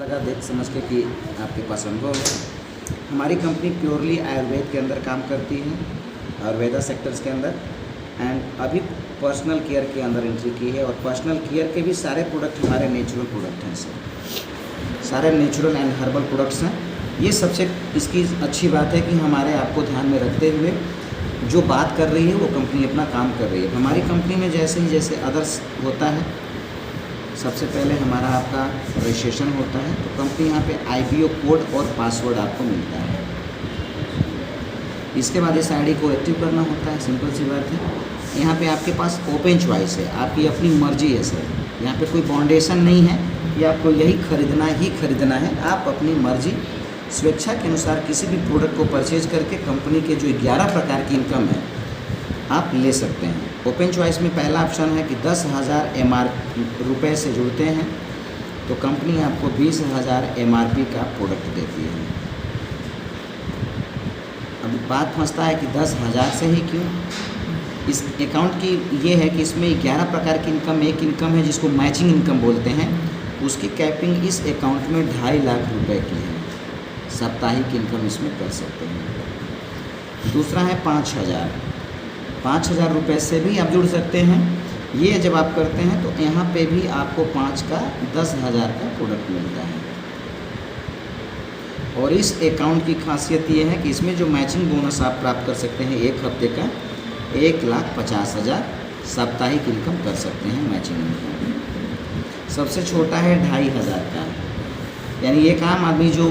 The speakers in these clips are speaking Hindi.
लगा देख समझ के कि आपके पास अनुभव है। हमारी कंपनी प्योरली आयुर्वेद के अंदर काम करती है, आयुर्वेदा सेक्टर्स के अंदर, एंड अभी पर्सनल केयर के अंदर एंट्री की है। और पर्सनल केयर के भी सारे प्रोडक्ट हमारे नेचुरल प्रोडक्ट हैं सर, सारे नेचुरल एंड हर्बल प्रोडक्ट्स हैं। ये सबसे इसकी अच्छी बात है कि हमारे आपको ध्यान में रखते हुए जो बात कर रही है वो कंपनी अपना काम कर रही है। हमारी कंपनी में जैसे अदर्स होता है, सबसे पहले हमारा आपका रजिस्ट्रेशन होता है, तो कंपनी यहाँ पे IBO कोड और पासवर्ड आपको मिलता है। इसके बाद इस ID को एक्टिव करना होता है, सिंपल सी बात है। यहाँ पे आपके पास ओपन चॉइस है, आपकी अपनी मर्जी है सर। यहाँ पे कोई बाउंडेशन नहीं है कि आपको यही खरीदना है। आप अपनी मर्जी स्वेच्छा के अनुसार किसी भी प्रोडक्ट को परचेज करके कंपनी के जो 11 प्रकार की इनकम है आप ले सकते हैं। ओपन चॉइस में पहला ऑप्शन है कि 10,000 रुपये से जुड़ते हैं तो कंपनी आपको 20,000 MRP का प्रोडक्ट देती है। अब बात फंसता है कि 10,000 से ही क्यों। इस अकाउंट की ये है कि इसमें 11 प्रकार की इनकम, एक इनकम है जिसको मैचिंग इनकम बोलते हैं, उसकी कैपिंग इस अकाउंट में 2.5 लाख रुपए की है। साप्ताहिक इनकम इसमें कर सकते हैं। दूसरा है 5,000 रुपये से भी आप जुड़ सकते हैं। ये जब आप करते हैं तो यहाँ पे भी आपको 5 का 10,000 का प्रोडक्ट मिलता है। और इस अकाउंट की खासियत ये है कि इसमें जो मैचिंग बोनस आप प्राप्त कर सकते हैं एक हफ्ते का 1,50,000 साप्ताहिक इनकम कर सकते हैं मैचिंग इनकम। सबसे छोटा है 2,500 का, यानी एक आम आदमी जो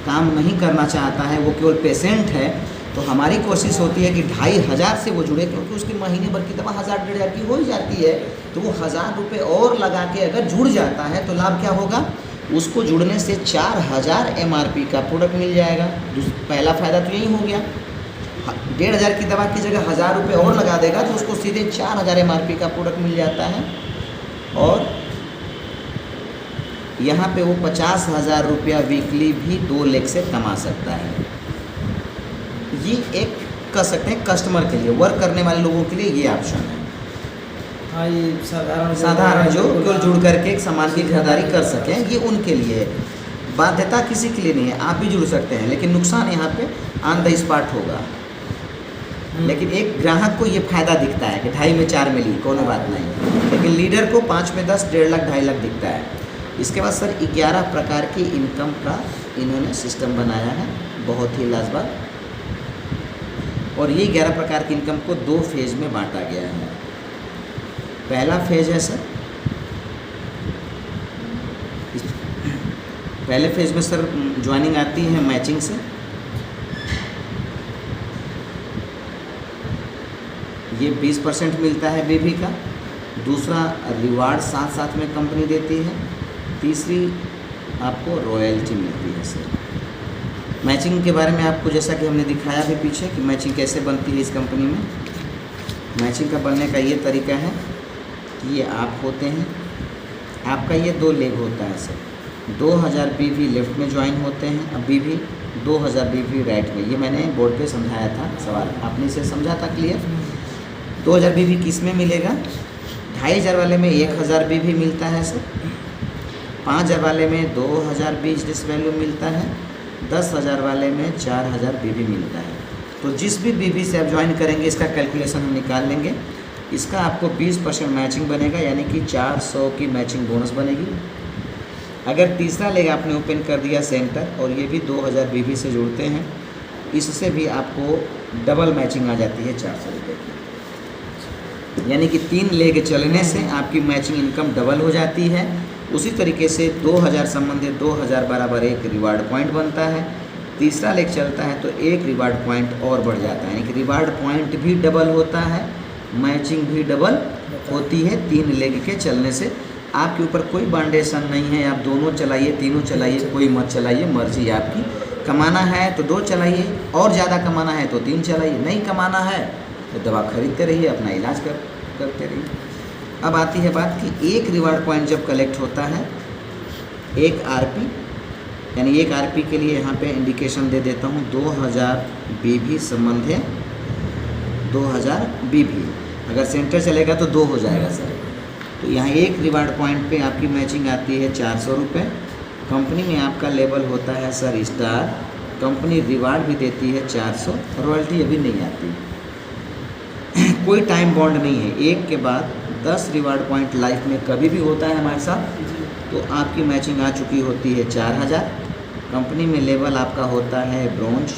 काम नहीं करना चाहता है, वो केवल पेशेंट है, तो हमारी कोशिश होती है कि 2,500 से वो जुड़े, क्योंकि उसकी महीने भर की दवा 1,000-1,500 की हो ही जाती है। तो वो 1,000 रुपये और लगा के अगर जुड़ जाता है तो लाभ क्या होगा, उसको जुड़ने से 4,000 MRP का प्रोडक्ट मिल जाएगा। पहला फ़ायदा तो यही हो गया। 1,500 की दवा की जगह 1,000 रुपये और लगा देगा तो उसको सीधे 4,000 MRP का प्रोडक्ट मिल जाता है। और यहाँ पे वो 50,000 रुपया वीकली भी 2 लेख से कमा सकता है। ये एक कर सकते हैं कस्टमर के लिए, वर्क करने वाले लोगों के लिए ये ऑप्शन है। हाँ, ये साधारण जो केवल जुड़ करके एक सामान की खरीदारी कर सकें, ये उनके लिए है। बाध्यता किसी के लिए नहीं है, आप भी जुड़ सकते हैं, लेकिन नुकसान यहाँ पे ऑन द स्पॉट होगा। लेकिन एक ग्राहक को ये फ़ायदा दिखता है कि 2.5 में 4 मिली, कोनो बात नहीं, लेकिन लीडर को 5 में 10, 1.5 लाख 2.5 लाख दिखता है। इसके बाद सर 11 प्रकार की इनकम का इन्होंने सिस्टम बनाया है, बहुत ही लाजवाब। और ये 11 प्रकार की इनकम को 2 फेज़ में बांटा गया है। पहला फेज़ है सर, पहले फेज़ में सर ज्वाइनिंग आती है मैचिंग से। ये 20% मिलता है BB का। दूसरा रिवार्ड साथ साथ में कंपनी देती है। तीसरी आपको रॉयल्टी मिलती है सर। मैचिंग के बारे में आपको जैसा कि हमने दिखाया भी पीछे कि मैचिंग कैसे बनती है इस कंपनी में। मैचिंग का बनने का ये तरीका है कि ये आप होते हैं, आपका ये 2 लेग होता है सर। 2,000 BB लेफ्ट में ज्वाइन होते हैं, अब BB 2,000 BB राइट में। ये मैंने बोर्ड पे समझाया था, सवाल आपने से समझा था क्लियर। 2,000 BB किस में मिलेगा, 2,500 वाले में 1,000 BB मिलता है सर। 5,000 वाले में 2,000 बिजनेस वैल्यू मिलता है। 10,000 वाले में 4,000 BB मिलता है। तो जिस भी BB से आप ज्वाइन करेंगे इसका कैलकुलेशन हम निकाल लेंगे। इसका आपको 20% मैचिंग बनेगा, यानी कि 400 की मैचिंग बोनस बनेगी। अगर तीसरा लेग आपने ओपन कर दिया सेंटर और ये भी 2,000 BB से जुड़ते हैं, इससे भी आपको डबल मैचिंग आ जाती है 400 रुपये की, यानी कि 3 लेग चलने से आपकी मैचिंग इनकम डबल हो जाती है। उसी तरीके से 2,000 संबंधित 2,000 बराबर एक रिवार्ड पॉइंट बनता है। तीसरा लेग चलता है तो एक रिवार्ड पॉइंट और बढ़ जाता है, यानी कि रिवार्ड पॉइंट भी डबल होता है, मैचिंग भी डबल होती है 3 लेग के चलने से। आपके ऊपर कोई बाउंडेशन नहीं है, आप दोनों चलाइए, तीनों चलाइए, कोई मत चलाइए, मर्जी आपकी। कमाना है तो 2 चलाइए, और ज़्यादा कमाना है तो 3 चलाइए, नहीं कमाना है तो दवा खरीदते रहिए, अपना इलाज करते रहिए। अब आती है बात कि एक रिवार्ड पॉइंट जब कलेक्ट होता है, एक RP, यानी एक RP के लिए यहाँ पे इंडिकेशन दे देता हूँ 2,000 BB संबंध है, 2,000 BB। अगर सेंटर चलेगा तो 2 हो जाएगा सर। तो यहाँ एक रिवार्ड पॉइंट पे आपकी मैचिंग आती है 400 रुपये। कंपनी में आपका लेवल होता है सर स्टार। कंपनी रिवार्ड भी देती है 400, रॉयल्टी अभी नहीं आती। कोई टाइम बॉन्ड नहीं है, एक के बाद 10 रिवार्ड पॉइंट लाइफ में कभी भी होता है हमारे साथ। तो आपकी मैचिंग आ चुकी होती है 4000। कंपनी में लेवल आपका होता है ब्रोंज।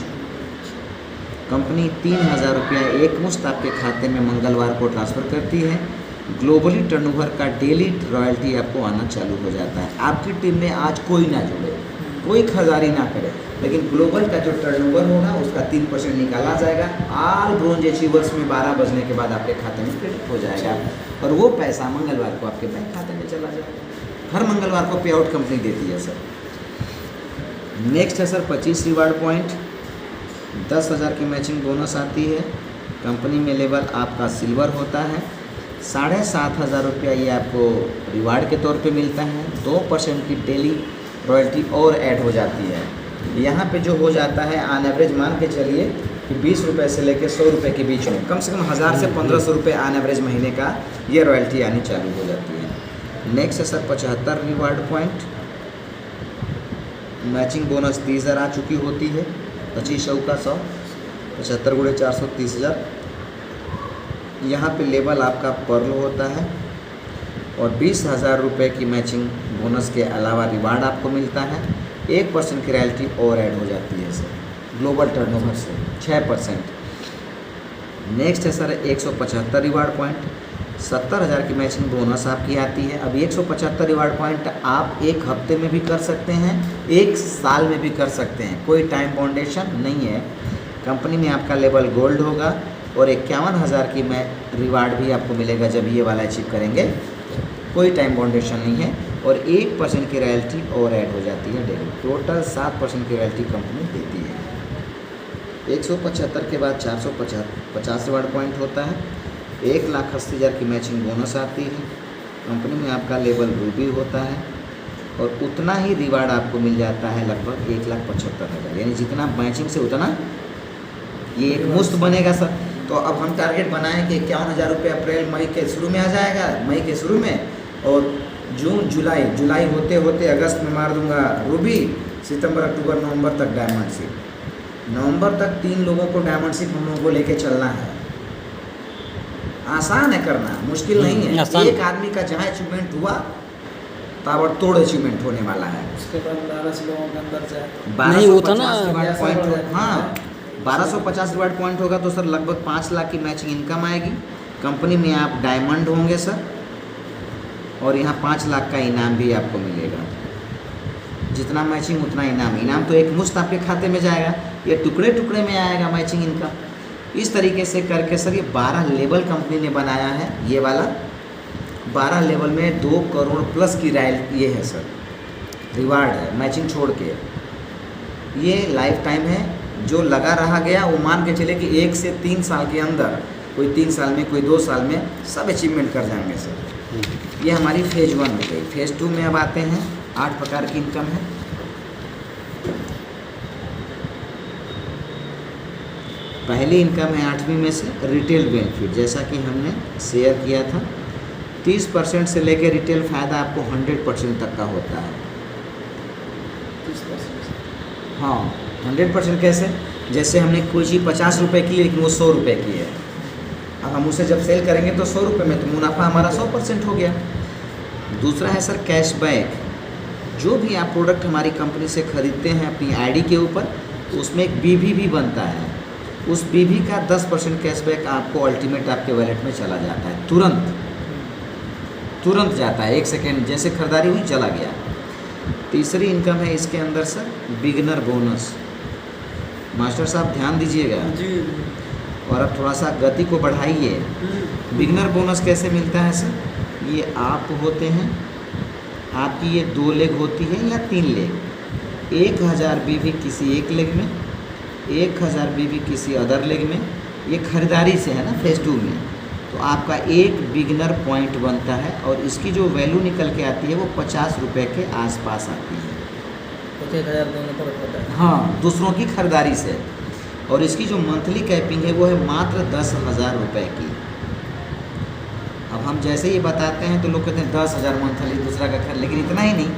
कंपनी 3000 रुपया एक मुश्त आपके खाते में मंगलवार को ट्रांसफ़र करती है। ग्लोबली टर्नओवर का डेली रॉयल्टी आपको आना चालू हो जाता है। आपकी टीम में आज कोई ना जुड़े, कोई खरीदारी ना करे, लेकिन ग्लोबल का जो टर्नओवर होगा उसका 3% निकाला जाएगा। ऑल ब्रोंज अचीवर्स में 12 बजने के बाद आपके खाते में क्रेडिट हो जाएगा और वो पैसा मंगलवार को आपके बैंक खाते में चला जाएगा। हर मंगलवार को पे आउट कंपनी देती है सर। नेक्स्ट है सर 25 रिवार्ड पॉइंट। 10,000 की मैचिंग बोनस आती है। कंपनी में लेवल आपका सिल्वर होता है। 7,500 रुपया ये आपको रिवार्ड के तौर पे मिलता है। 2% की डेली रॉयल्टी और ऐड हो जाती है। यहाँ पे जो हो जाता है ऑन एवरेज मान के चलिए कि 20 रुपये से लेकर 100 रुपये के बीच में कम से कम 1000 से 1500 रुपये ऑन एवरेज महीने का ये रॉयल्टी आनी चालू हो जाती है। नेक्स्ट है sir 75 reward point. Matching bonus 30,000 आ चुकी होती है। 25 का 100, 75 गुणे 400 30,000। यहाँ पे लेवल आपका पर्ल होता है और 20,000 रुपये की मैचिंग बोनस के अलावा रिवार्ड आपको मिलता है। 1% की रॉयल्टी और ऐड हो जाती है सर ग्लोबल टर्नओवर से 6%। नेक्स्ट है सर 175 रिवार्ड पॉइंट। 70,000 की मैचिंग बोनस आपकी आती है। अब 175 रिवार्ड पॉइंट आप एक हफ्ते में भी कर सकते हैं, एक साल में भी कर सकते हैं, कोई टाइम बाउंडेशन नहीं है। कंपनी में आपका लेवल गोल्ड होगा और 51,000 की मैं रिवार्ड भी आपको मिलेगा जब ये वाला अचीव करेंगे। कोई टाइम बाउंडेशन नहीं है और 1% की रॉयल्टी और ऐड हो जाती है डेली। टोटल 7% की रॉयल्टी कंपनी देती है। 175 के बाद 450 रिवार्ड पॉइंट होता है। 1,80,000 की मैचिंग बोनस आती है। कंपनी में आपका लेवल रूबी होता है और उतना ही रिवार्ड आपको मिल जाता है लगभग 1,75,000, यानी जितना मैचिंग से उतना ये एक मुश्त बनेगा सर। तो अब हम टारगेट बनाएं कि 51,000 रुपये अप्रैल मई के शुरू में आ जाएगा, मई के शुरू में, और जून जुलाई होते होते अगस्त में मार दूंगा रूबी, सितंबर अक्टूबर नवंबर तक डायमंड शिप। नवंबर तक 3 लोगों को डायमंड शिप हम लोगों को लेके चलना है। आसान है करना, मुश्किल नहीं है। एक आदमी का जहाँ अचीवमेंट हुआ ताबड़तोड़ अचीवमेंट होने वाला है। उसके बाद 12 लोगों के अंदर से 1250 पॉइंट, हाँ 1250 रिवार्ड पॉइंट होगा तो सर लगभग 5 लाख की मैचिंग इनकम आएगी। कंपनी में आप डायमंड होंगे सर और यहाँ 5 लाख का इनाम भी आपको मिलेगा। जितना मैचिंग उतना इनाम। इनाम तो एक मुश्त आपके खाते में जाएगा, ये टुकड़े टुकड़े में आएगा मैचिंग इनकम। इस तरीके से करके सर ये 12 लेवल कंपनी ने बनाया है। ये वाला 12 लेवल में 2 करोड़ प्लस की रॉयल्टी ये है सर, रिवार्ड है मैचिंग छोड़ के। ये लाइफ टाइम है, जो लगा रहा गया वो मान के चले कि 1 से 3 साल के अंदर, कोई 3 साल में कोई 2 साल में सब अचीवमेंट कर जाएंगे सर। ये हमारी फेज़ 1 हो गई। फेज़ 2 में अब आते हैं। 8 प्रकार की इनकम है। पहली इनकम है 8वीं में से रिटेल बेनिफिट, जैसा कि हमने शेयर किया था। 30% से लेकर रिटेल फ़ायदा आपको 100% तक का होता है। 30%? हाँ 100% कैसे? जैसे हमने कोई चीज़ 50 रुपये की लेकिन वो 100 रुपये की है, अब हम उसे जब सेल करेंगे तो 100 रुपये में तो मुनाफा हमारा 100% हो गया। दूसरा है सर कैशबैक। जो भी आप प्रोडक्ट हमारी कंपनी से ख़रीदते हैं अपनी आईडी के ऊपर, उसमें एक बीवी भी बनता है। उस बीवी का 10% कैशबैक आपको अल्टीमेट आपके वॉलेट में चला जाता है, तुरंत जाता है। 1 सेकेंड जैसे खरीदारी हुई चला गया। तीसरी इनकम है इसके अंदर सर बिगिनर बोनस। मास्टर साहब ध्यान दीजिएगा जी। और अब थोड़ा सा गति को बढ़ाइए। बिगिनर बोनस कैसे मिलता है सर? ये आप होते हैं, आपकी ये 2 लेग होती है या 3 लेग। 1000 बीवी किसी एक लेग में, 1000 बीवी किसी अदर लेग में। ये खरीदारी से है ना फेज़ 2 में। तो आपका एक बिगिनर पॉइंट बनता है और इसकी जो वैल्यू निकल के आती है वो 50 रुपये के आसपास आती है। 1000 दोनों तरफ होता है। हाँ, दूसरों की खरीदारी से। और इसकी जो मंथली कैपिंग है वो है मात्र 10,000 रुपये की। अब हम जैसे ही बताते हैं तो लोग कहते हैं 10,000 मंथली दूसरा का खर्च, लेकिन इतना ही नहीं,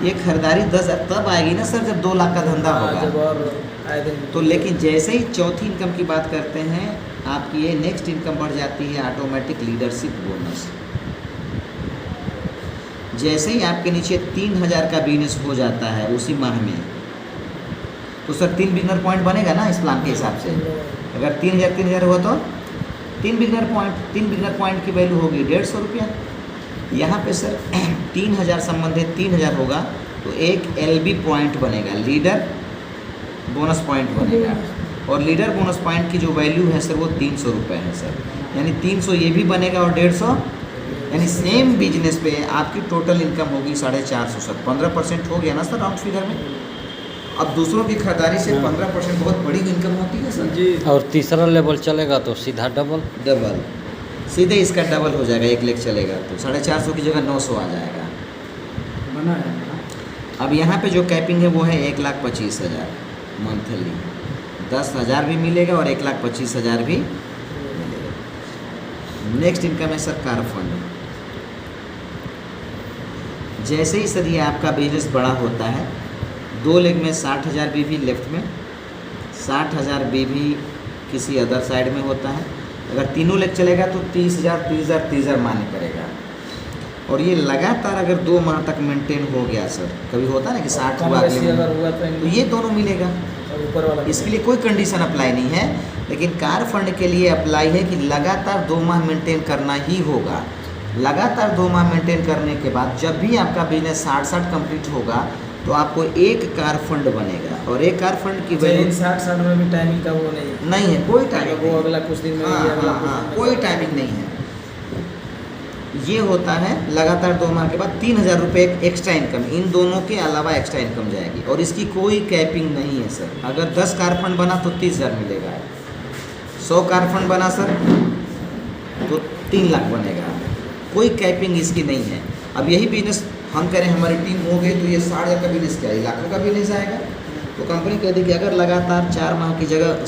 ये खरीदारी 10,000 तब आएगी ना सर जब 2 लाख का धंधा हाँ, जब होगा। और आए दिन तो लेकिन जैसे ही चौथी इनकम की बात करते हैं, आपकी ये नेक्स्ट इनकम बढ़ जाती है ऑटोमेटिक लीडरशिप बोनस। जैसे ही आपके नीचे 3,000 का बिजनेस हो जाता है उसी माह में, तो सर 3 बिगनर पॉइंट बनेगा ना इस प्लान के हिसाब से। अगर 3,000 हुआ तो 3 बिगनर पॉइंट की वैल्यू होगी 150 रुपया। यहाँ पे सर 3,000 संबंधित 3,000 होगा तो एक LB पॉइंट बनेगा, लीडर बोनस पॉइंट बनेगा। और लीडर बोनस पॉइंट की जो वैल्यू है सर वो 300 रुपये है सर, यानी 300 ये भी बनेगा और 150, यानी सेम बिजनेस पे आपकी टोटल इनकम होगी 450 सर। 15% हो गया ना सर राउंड फिगर में। अब दूसरों की खरीदारी से 15% बहुत बड़ी इनकम होती है सर जी। और तीसरा लेवल चलेगा तो सीधा डबल सीधे इसका डबल हो जाएगा। 1 लाख चलेगा तो 450 की जगह 900 आ जाएगा। बना है ना? अब यहाँ पे जो कैपिंग है वो है 1,25,000 मंथली। 10,000 भी मिलेगा और 1,25,000 भी मिलेगा। नेक्स्ट इनकम है सर कार फंड। जैसे ही सर ये आपका बिजनेस बड़ा होता है, 2 लेग में 60,000 बीवी लेफ्ट में, 60,000 बीवी किसी अदर साइड में होता है। अगर तीनों लेग चलेगा तो 30,000 मान्य करेगा। और ये लगातार अगर 2 माह तक मेंटेन हो गया सर, कभी होता है ना कि 60 हुआ कम बेसी अगर हुआ तो ये दोनों मिलेगा। और ऊपर वाला इसके लिए कोई कंडीशन अप्लाई नहीं है, लेकिन कार फंड के लिए अप्लाई है कि लगातार 2 माह मेंटेन करना ही होगा। लगातार 2 माह मेंटेन करने के बाद जब भी आपका बिजनेस 60 कंप्लीट होगा तो आपको एक कार फंड बनेगा। और एक कार फंड की वैल्यू 60 में भी टाइमिंग का वो नहीं है, कोई टाइमिंग वो अगला कुछ दिन में हाँ, ये अगला हाँ, कुछ हाँ, दिन में कोई टाइमिंग नहीं है। ये होता है लगातार 2 माह के बाद 3,000 रुपये एक्स्ट्रा इनकम, इन दोनों के अलावा एक्स्ट्रा इनकम जाएगी। और इसकी कोई कैपिंग नहीं है सर। अगर 10 कार फंड बना तो 30,000 मिलेगा, 100 कार फंड बना सर तो 3 लाख बनेगा। कोई कैपिंग इसकी नहीं है। अब यही बिजनेस हम करें, हमारी टीम हो गई तो ये 60,000 का बिजनेस क्या है, लाखों का बिजनेस आएगा। तो कंपनी कहती कि अगर लगातार 4 माह की जगह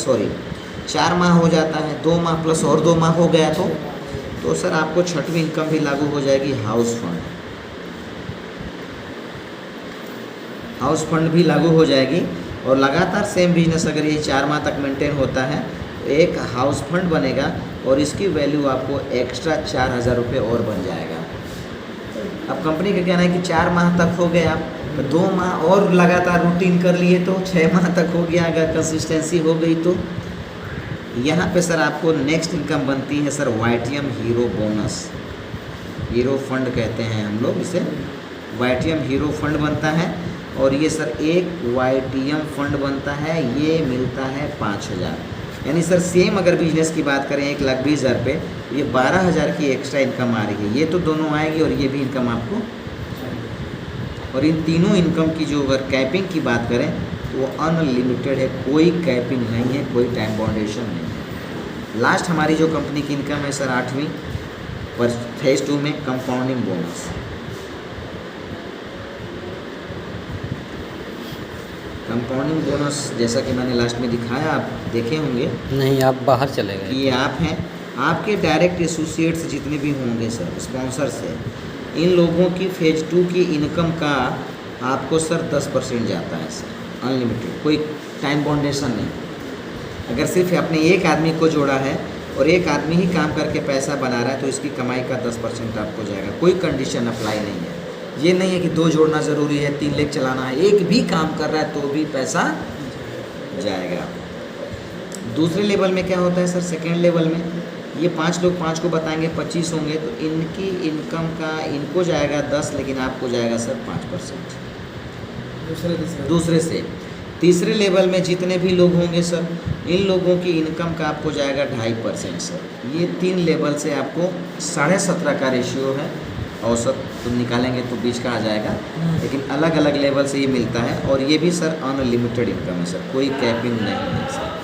4 माह हो जाता है, 2 माह प्लस और 2 माह हो गया तो सर आपको 6वीं इनकम भी लागू हो जाएगी, हाउस फंड। हाउस फंड भी लागू हो जाएगी। और लगातार सेम बिजनेस अगर ये 4 माह तक मेंटेन होता है तो एक हाउस फंड बनेगा और इसकी वैल्यू आपको एक्स्ट्रा 4,000 रुपये और बन जाएगा। अब कंपनी का कहना है कि 4 माह तक हो गया, तो 2 माह और लगातार रूटीन कर लिए तो 6 माह तक हो गया। अगर कंसिस्टेंसी हो गई तो यहाँ पे सर आपको नेक्स्ट इनकम बनती है sir YTM hero bonus. Hero fund कहते हैं हम लोग इसे, YTM हीरो फंड बनता है। और ये सर एक YTM फंड बनता है, ये मिलता है 5,000। यानी सर सेम अगर बिजनेस की बात करें 1,20,000 रुपये, ये 12,000 की एक्स्ट्रा इनकम आ रही है। ये तो दोनों आएगी और ये भी इनकम आपको। और इन तीनों इनकम की जो अगर कैपिंग की बात करें तो वो अनलिमिटेड है, कोई कैपिंग नहीं है, कोई टाइम बाउंडेशन नहीं है। लास्ट हमारी जो कंपनी की इनकम है सर 8वीं पर फेज 2 में कंपाउंडिंग बोनस। कंपाउंडिंग बोनस जैसा कि मैंने लास्ट में दिखाया, आप देखे होंगे। नहीं, आप बाहर चले गए। ये आप हैं, आपके डायरेक्ट एसोसिएट्स जितने भी होंगे सर स्पॉन्सर से, इन लोगों की फेज 2 की इनकम का आपको सर 10% जाता है सर, अनलिमिटेड, कोई टाइम बाउंडेशन नहीं। अगर सिर्फ आपने एक आदमी को जोड़ा है और एक आदमी ही काम करके पैसा बना रहा है तो इसकी कमाई का 10% आपको जाएगा। कोई कंडीशन अप्लाई नहीं है। ये नहीं है कि 2 जोड़ना ज़रूरी है, 3 लेग चलाना है, एक भी काम कर रहा है तो भी पैसा जाएगा। दूसरे लेवल में क्या होता है सर, सेकेंड लेवल में ये 5 लोग 5 को बताएंगे 25 होंगे तो इनकी इनकम का इनको जाएगा 10, लेकिन आपको जाएगा सर 5% दूसरे से। तीसरे लेवल में जितने भी लोग होंगे सर, इन लोगों की इनकम का आपको जाएगा 2.5% सर। ये 3 लेवल से आपको 17.5 का रेशियो है, औसत तुम निकालेंगे तो 20 का आ जाएगा, लेकिन अलग अलग लेवल से ये मिलता है। और ये भी सर अनलिमिटेड इनकम है सर, कोई कैपिंग नहीं है सर।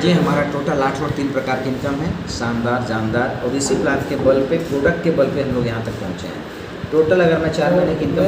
ये हमारा टोटल 8 और 3 प्रकार की इनकम है, शानदार जानदार। और इसी प्लान के बल पे, प्रोडक्ट के बल पे हम लोग यहाँ तक पहुँचे हैं। टोटल अगर मैं 4 महीने की इनकम